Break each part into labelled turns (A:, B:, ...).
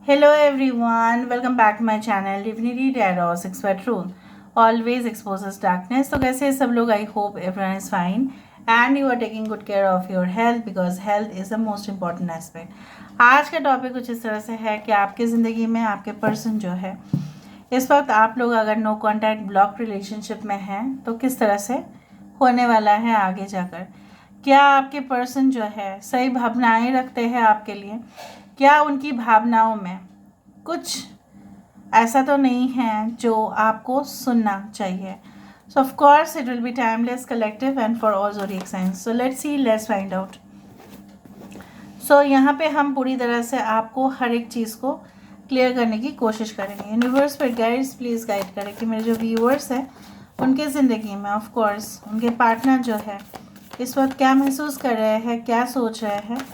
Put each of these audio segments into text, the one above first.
A: Hello everyone, welcome back to my channel Divinity Tarot Expert Rule. Always exposes darkness. तो कैसे हैं सब लोग? I hope everyone is fine and you are taking good care of your health because health is the most important aspect. आज का topic कुछ इस तरह से है कि आपकी ज़िंदगी में आपके पर्सन जो है इस वक्त आप लोग अगर नो कॉन्टैक्ट ब्लॉक रिलेशनशिप में हैं तो किस तरह से होने वाला है आगे जाकर। क्या आपके पर्सन जो है सही भावनाएं रखते हैं आपके लिए? क्या उनकी भावनाओं में कुछ ऐसा तो नहीं है जो आपको सुनना चाहिए? So of course it will be timeless, collective and for all zodiac signs. So let's see, let's find out. So यहाँ पे हम पूरी तरह से आपको हर एक चीज़ को क्लियर करने की कोशिश करेंगे. यूनिवर्स पर गाइड्स प्लीज़ गाइड करें कि मेरे जो व्यूअर्स हैं उनके ज़िंदगी में ऑफ कोर्स उनके पार्टनर जो है इस वक्त क्या महसूस कर रहे हैं, क्या सोच रहे हैं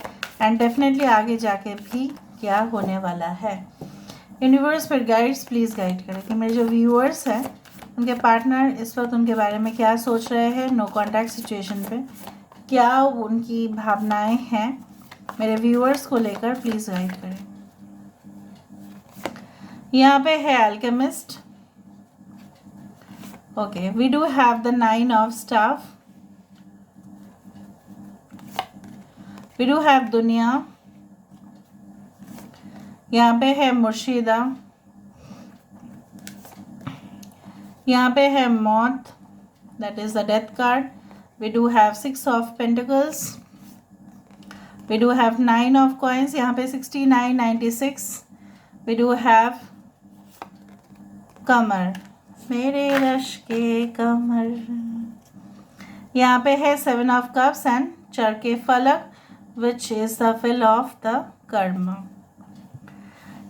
A: एंड डेफिनेटली आगे जाके भी क्या होने वाला है. यूनिवर्स पर गाइड्स प्लीज़ गाइड करें कि मेरे जो व्यूअर्स हैं उनके पार्टनर इस वक्त उनके बारे में क्या सोच रहे हैं नो कॉन्टैक्ट सिचुएशन पे, क्या उनकी भावनाएं हैं मेरे व्यूअर्स को लेकर. प्लीज़ गाइड करें. यहाँ पे है alchemist. Okay, we do have the 9 of staff. We do have दुनिया. यहाँ पे है मुर्शिदा. यहाँ पे है मौत, that is the death card. We do have 6 of pentacles. We do have 9 of coins. यहाँ पे 69, 96. वी डू हैव कमर, मेरे रश के कमर. यहाँ पे है 7 ऑफ कप्स एंड चरके फलक which is the wheel of the karma.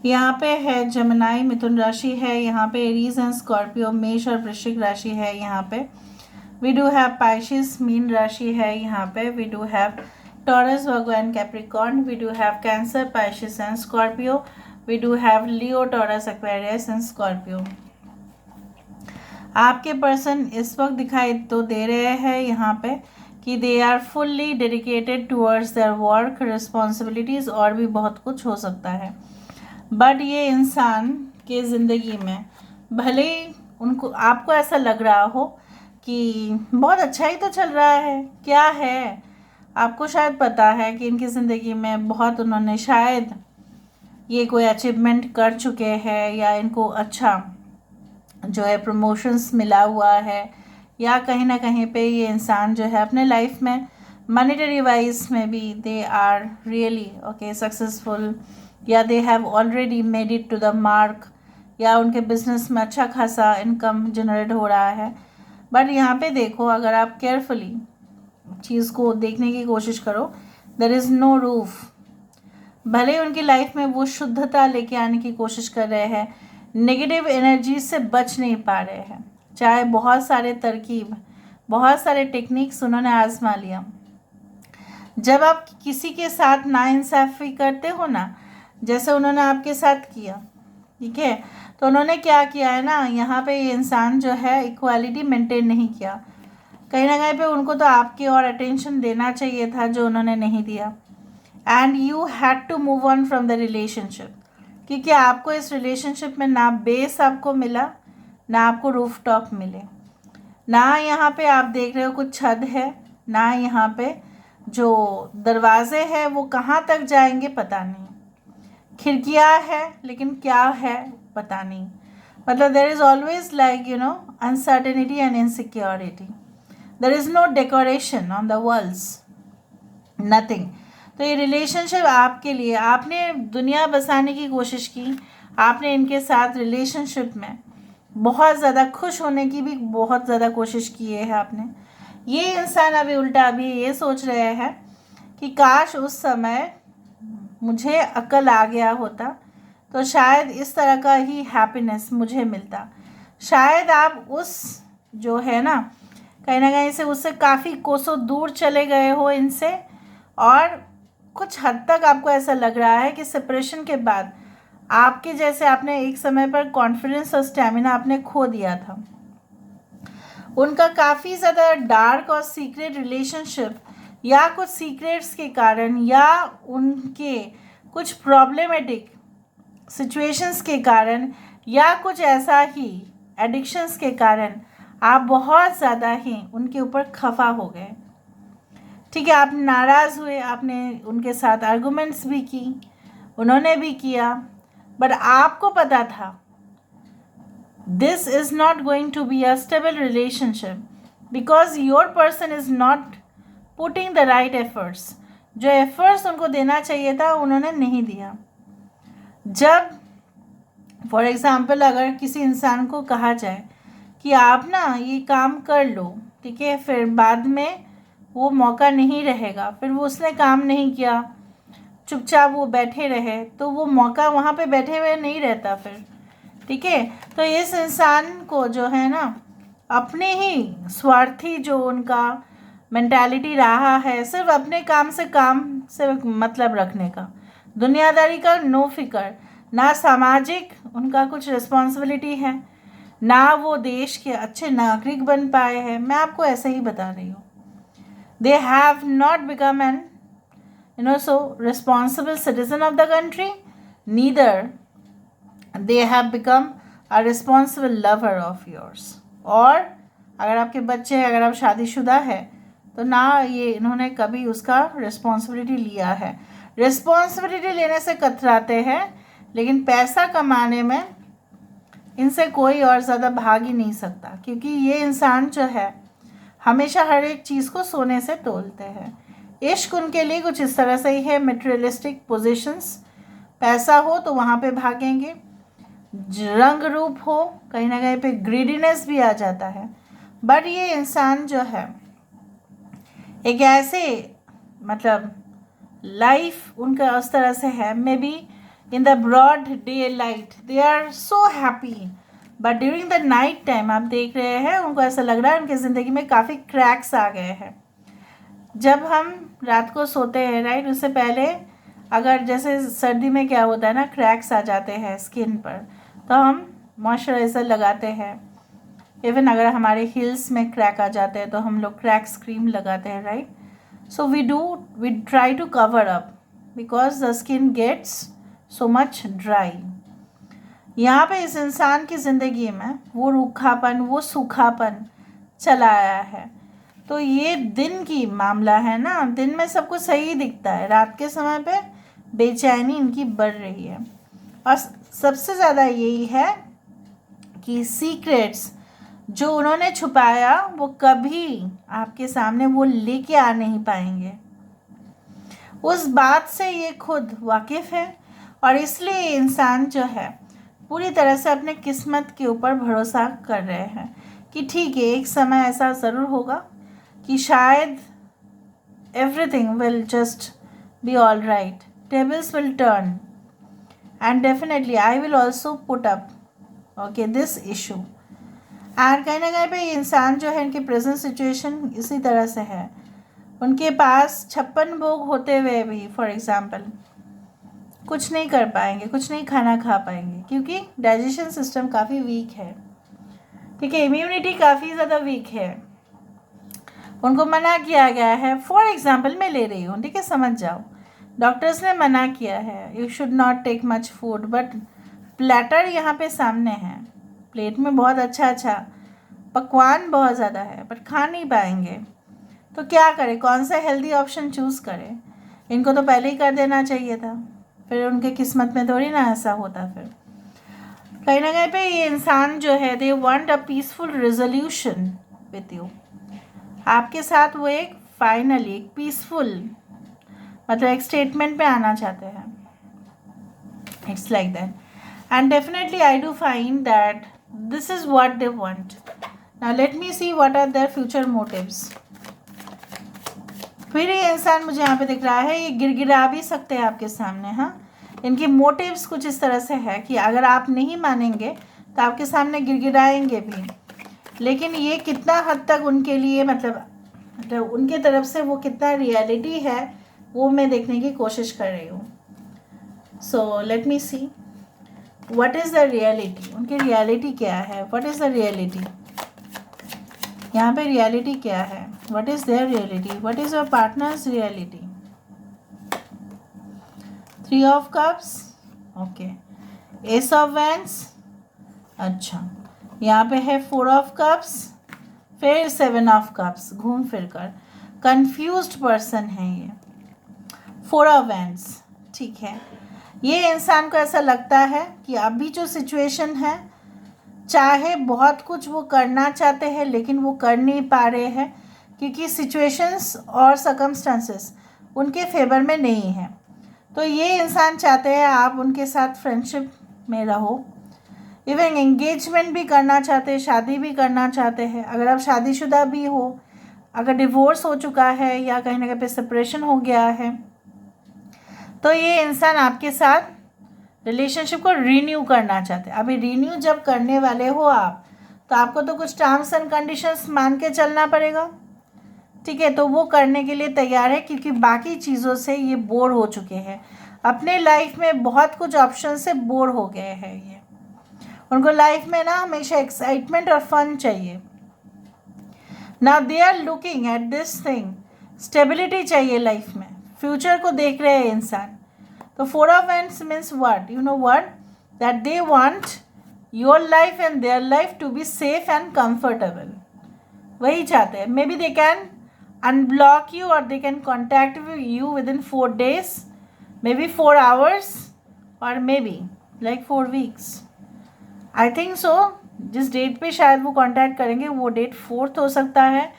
A: यहाँ पे है जमनाई, मिथुन राशि है. यहाँ पे एरीज एंड स्कॉर्पियो, मेष और वृश्चिक राशि है. यहाँ पे वी डू हैव पाइशिस, मीन राशि है. यहाँ पे we do have Taurus, Virgo and Capricorn. We do have Cancer, Pisces and Scorpio. We do have Leo, Taurus, Aquarius and Scorpio. आपके पर्सन इस वक्त दिखाई तो दे रहे हैं यहाँ पे कि they are fully dedicated towards their work, responsibilities और भी बहुत कुछ हो सकता है. बट ये इंसान के ज़िंदगी में भले ही उनको आपको ऐसा लग रहा हो कि बहुत अच्छा ही तो चल रहा है, क्या है, आपको शायद पता है कि इनकी ज़िंदगी में बहुत उन्होंने शायद ये कोई अचीवमेंट कर चुके हैं या इनको अच्छा जो है प्रमोशंस मिला हुआ है या कहीं ना कहीं पे ये इंसान जो है अपने लाइफ में मॉनेटरी वाइज में भी they are really okay successful या they have already made it to the mark या उनके बिजनेस में अच्छा खासा इनकम जनरेट हो रहा है. बट यहाँ पे देखो, अगर आप केयरफुली चीज़ को देखने की कोशिश करो, देयर इज़ नो रूफ. भले ही उनकी लाइफ में वो शुद्धता लेके आने की कोशिश कर रहे हैं, नेगेटिव एनर्जी से बच नहीं पा रहे हैं. चाहे बहुत सारे तरकीब, बहुत सारे टेक्निक्स उन्होंने आजमा लिया. जब आप किसी के साथ नाइंसाफ़ी करते हो ना, जैसे उन्होंने आपके साथ किया, ठीक है, तो उन्होंने क्या किया है ना, यहाँ पे ये इंसान जो है इक्वालिटी मेंटेन नहीं किया. कहीं ना कहीं पे उनको तो आपकी और अटेंशन देना चाहिए था जो उन्होंने नहीं दिया. And you had to move on from the relationship, क्योंकि आपको इस रिलेशनशिप में ना बेस आपको मिला, ना आपको रूफ टॉप मिले, ना यहाँ पे आप देख रहे हो कुछ छत है, ना यहाँ पे जो दरवाजे हैं वो कहाँ तक जाएंगे पता नहीं, खिड़कियाँ है लेकिन क्या है पता नहीं. मतलब there is always like you know uncertainty and insecurity. There is no decoration on the walls, nothing. तो ये रिलेशनशिप आपके लिए, आपने दुनिया बसाने की कोशिश की, आपने इनके साथ रिलेशनशिप में बहुत ज़्यादा खुश होने की भी बहुत ज़्यादा कोशिश की है आपने. ये इंसान अभी उल्टा अभी ये सोच रहे हैं कि काश उस समय मुझे अक्ल आ गया होता तो शायद इस तरह का ही हैप्पीनेस मुझे मिलता. शायद आप उस जो है ना कहीं से उससे काफ़ी कोसों दूर चले गए हो इनसे, और कुछ हद तक आपको ऐसा लग रहा है कि सेपरेशन के बाद आपके जैसे आपने एक समय पर कॉन्फिडेंस और स्टेमिना आपने खो दिया था. उनका काफ़ी ज़्यादा डार्क और सीक्रेट रिलेशनशिप या कुछ सीक्रेट्स के कारण या उनके कुछ प्रॉब्लमेटिक सिचुएशंस के कारण या कुछ ऐसा ही एडिक्शंस के कारण आप बहुत ज़्यादा ही उनके ऊपर खफा हो गए, ठीक है, आप नाराज़ हुए, आपने उनके साथ आर्गुमेंट्स भी की, उन्होंने भी किया, बट आपको पता था this is not going to be a stable relationship because your person is not putting the right efforts. जो एफर्ट्स उनको देना चाहिए था उन्होंने नहीं दिया। जब फॉर एग्ज़ाम्पल अगर किसी इंसान को कहा जाए कि आप ना ये काम कर लो, ठीक है, फिर बाद में वो मौका नहीं रहेगा, फिर वो उसने काम नहीं किया, चुपचाप वो बैठे रहे, तो वो मौका वहाँ पे बैठे हुए नहीं रहता फिर, ठीक है। तो इस इंसान को जो है ना अपने ही स्वार्थी जो उनका मेंटालिटी रहा है, सिर्फ अपने काम से मतलब रखने का, दुनियादारी का नो फिक्र, ना सामाजिक उनका कुछ रिस्पॉन्सिबिलिटी है, ना वो देश के अच्छे नागरिक बन पाए हैं। मैं आपको ऐसे ही बता रही हूँ। They have not become an so responsible citizen of the country, neither they have become a responsible lover of yours। और अगर आपके बच्चे हैं, अगर आप शादीशुदा है, तो ना ये इन्होंने कभी उसका रिस्पॉन्सिबिलिटी लिया है। रिस्पॉन्सिबिलिटी लेने से कतराते हैं, लेकिन पैसा कमाने में इनसे कोई और ज़्यादा भाग ही नहीं सकता, क्योंकि ये इंसान जो है हमेशा हर एक चीज़ को सोने से तोलते हैं। इश्क उनके लिए कुछ इस तरह से ही है, मटेरियलिस्टिक पोजीशंस, पैसा हो तो वहाँ पे भागेंगे, रंग रूप हो, कहीं ना कहीं पे ग्रीडीनेस भी आ जाता है। बट ये इंसान जो है एक ऐसे मतलब लाइफ उनका उस तरह से है, maybe in the broad daylight they are so happy, but during the night time आप देख रहे हैं उनको ऐसा लग रहा है उनकी ज़िंदगी में काफ़ी क्रैक्स आ गए हैं। जब हम रात को सोते हैं, राइट, उससे पहले अगर जैसे सर्दी में क्या होता है ना, क्रैक्स आ जाते हैं स्किन पर, तो हम मॉइस्चराइज़र लगाते हैं। इवन अगर हमारे हील्स में क्रैक आ जाते हैं तो हम लोग क्रैक्स क्रीम लगाते हैं, right. So we try to cover up because the skin gets so much dry. यहाँ पे इस इंसान की ज़िंदगी में वो रूखापन, वो सूखापन चला आया है। तो ये दिन की मामला है ना, दिन में सब कुछ सही दिखता है, रात के समय पे बेचैनी इनकी बढ़ रही है। और सबसे ज़्यादा यही है कि सीक्रेट्स जो उन्होंने छुपाया वो कभी आपके सामने वो लेके आ नहीं पाएंगे। उस बात से ये खुद वाकिफ़ है, और इसलिए इंसान जो है पूरी तरह से अपने किस्मत के ऊपर भरोसा कर रहे हैं कि ठीक है, एक समय ऐसा ज़रूर होगा कि शायद everything will just be all right, tables will turn and definitely I will also put up this issue। और कहीं ना कहीं पे इंसान जो है इनकी प्रेजेंट सिचुएशन इसी तरह से है। उनके पास 56 भोग होते हुए भी फॉर एग्ज़ाम्पल कुछ नहीं कर पाएंगे, कुछ नहीं खाना खा पाएंगे, क्योंकि डाइजेशन सिस्टम काफ़ी वीक है, ठीक है, इम्यूनिटी काफ़ी ज़्यादा वीक है। उनको मना किया गया है, फॉर एग्ज़ाम्पल मैं ले रही हूँ, ठीक है, समझ जाओ, डॉक्टर्स ने मना किया है you should not take much food, but platter यहाँ पे सामने है, प्लेट में बहुत अच्छा पकवान बहुत ज़्यादा है, बट खा नहीं पाएंगे। तो क्या करें, कौन सा हेल्दी ऑप्शन चूज़ करें? इनको तो पहले ही कर देना चाहिए था, फिर उनके किस्मत में थोड़ी ना ऐसा होता। फिर कहीं ना कहीं पे ये इंसान जो है they want a peaceful resolution with you, आपके साथ वो एक फाइनली एक पीसफुल मतलब एक स्टेटमेंट पे आना चाहते हैं। It's like that, and definitely I do find that this is what they want. Now let me see what are their future motives. फिर ये इंसान मुझे यहाँ पे दिख रहा है, ये गिड़गिड़ा भी सकते हैं आपके सामने। हाँ, इनके मोटिव्स कुछ इस तरह से है कि अगर आप नहीं मानेंगे तो आपके सामने गिड़गिड़ाएंगे भी, लेकिन ये कितना हद तक उनके लिए मतलब उनके तरफ से वो कितना रियलिटी है वो मैं देखने की कोशिश कर रही हूँ। So let me see what is the reality. उनकी रियलिटी क्या है, व्हाट इज़ द रियलिटी, यहाँ पे रियलिटी क्या है, what is their reality, what is your partner's reality. 3 of Cups, okay. Ace of wands, अच्छा यहाँ पे है 4 ऑफ कप्स, फिर 7 ऑफ कप्स, घूम फिर कर कन्फ्यूज्ड पर्सन है ये। 4 ऑफ वैंड्स, ठीक है, ये इंसान को ऐसा लगता है कि अभी जो सिचुएशन है, चाहे बहुत कुछ वो करना चाहते हैं लेकिन वो कर नहीं पा रहे हैं क्योंकि सिचुएशंस और सर्कमस्टांसेस उनके फेवर में नहीं है। तो ये इंसान चाहते हैं आप उनके साथ फ्रेंडशिप में रहो, इवन एंगेजमेंट भी करना चाहते हैं, शादी भी करना चाहते हैं। अगर आप शादीशुदा भी हो, अगर डिवोर्स हो चुका है या कहीं ना कहीं पे सेपरेशन हो गया है, तो ये इंसान आपके साथ रिलेशनशिप को रीन्यू करना चाहते हैं। अभी रीन्यू जब करने वाले हो आप, तो आपको तो कुछ टर्म्स एंड कंडीशंस मान के चलना पड़ेगा, ठीक है। तो वो करने के लिए तैयार है क्योंकि बाकी चीज़ों से ये बोर हो चुके हैं, अपने लाइफ में बहुत कुछ ऑप्शन से बोर हो गए हैं ये। उनको लाइफ में ना हमेशा एक्साइटमेंट और फन चाहिए। Now they are looking at this thing, stability चाहिए लाइफ में, फ्यूचर को देख रहे हैं इंसान। तो 4 of wands means what, you know what, that they want your life and their life to be safe and comfortable, वही चाहते हैं। Maybe they can unblock you और they can contact you within 4 days, maybe 4 hours और maybe like 4 weeks, I think so. जिस date पे शायद वो contact करेंगे वो डेट 4th हो सकता है,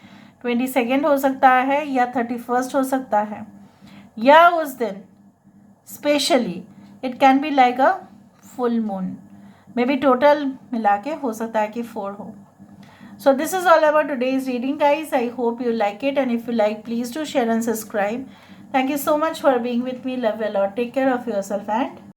A: 22nd हो सकता है, या 31st हो सकता है, या उस दिन specially it can be like a full moon, may be total मिला के हो सकता है कि 4 हो। So this is all about today's reading, guys. I hope you like it, and if you like, please do share and subscribe. Thank you so much for being with me. Love you a lot. Take care of yourself and